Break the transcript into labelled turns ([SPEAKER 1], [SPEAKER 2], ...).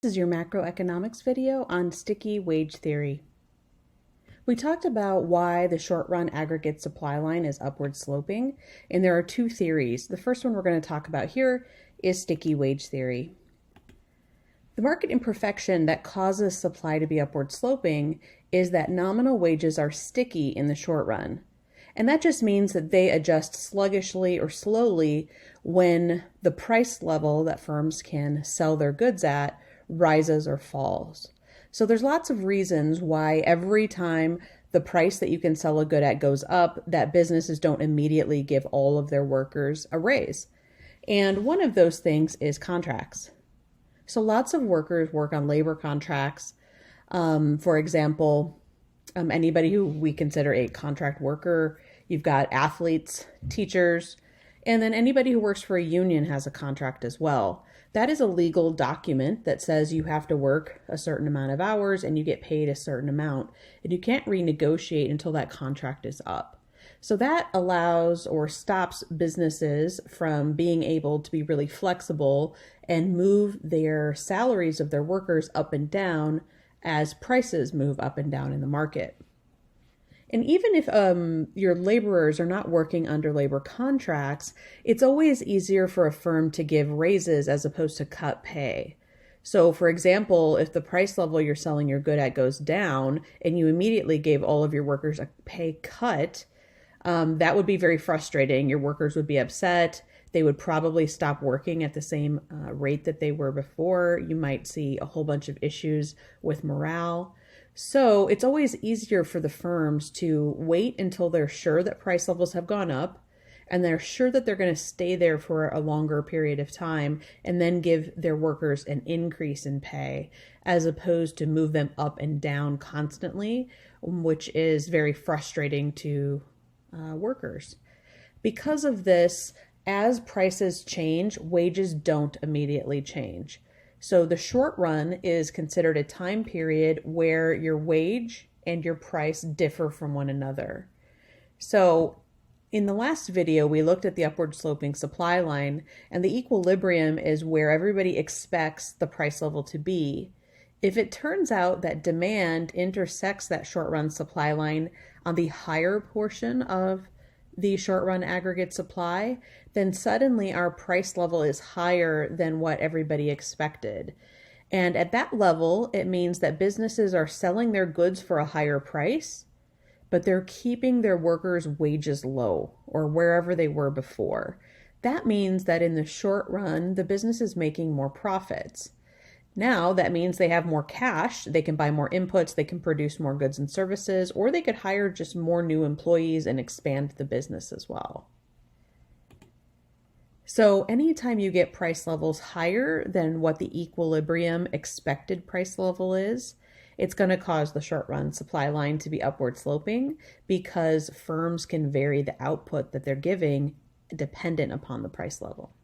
[SPEAKER 1] This is your macroeconomics video on sticky wage theory. We talked about why the short-run aggregate supply line is upward sloping, and there are two theories. The first one we're going to talk about here is sticky wage theory. The market imperfection that causes supply to be upward sloping is that nominal wages are sticky in the short run. And that just means that they adjust sluggishly or slowly when the price level that firms can sell their goods at rises or falls. So there's lots of reasons why every time the price that you can sell a good at goes up, that businesses don't immediately give all of their workers a raise. And one of those things is contracts. So lots of workers work on labor contracts. For example, anybody who we consider a contract worker, you've got athletes, teachers, and then anybody who works for a union has a contract as well. That is a legal document that says you have to work a certain amount of hours and you get paid a certain amount, and you can't renegotiate until that contract is up. So that allows or stops businesses from being able to be really flexible and move their salaries of their workers up and down as prices move up and down in the market. And even if your laborers are not working under labor contracts, it's always easier for a firm to give raises as opposed to cut pay. So for example, if the price level you're selling your good at goes down and you immediately gave all of your workers a pay cut, that would be very frustrating. Your workers would be upset. They would probably stop working at the same rate that they were before. You might see a whole bunch of issues with morale. So it's always easier for the firms to wait until they're sure that price levels have gone up and they're sure that they're going to stay there for a longer period of time and then give their workers an increase in pay as opposed to move them up and down constantly, which is very frustrating to workers. Because of this, as prices change, wages don't immediately change. So the short run is considered a time period where your wage and your price differ from one another. So in the last video, we looked at the upward sloping supply line, and the equilibrium is where everybody expects the price level to be. If it turns out that demand intersects that short run supply line on the higher portion of the short run aggregate supply, then suddenly our price level is higher than what everybody expected. And at that level, it means that businesses are selling their goods for a higher price, but they're keeping their workers' wages low or wherever they were before. That means that in the short run, the business is making more profits. Now that means they have more cash, they can buy more inputs, they can produce more goods and services, or they could hire just more new employees and expand the business as well. So anytime you get price levels higher than what the equilibrium expected price level is, it's going to cause the short run supply line to be upward sloping because firms can vary the output that they're giving dependent upon the price level.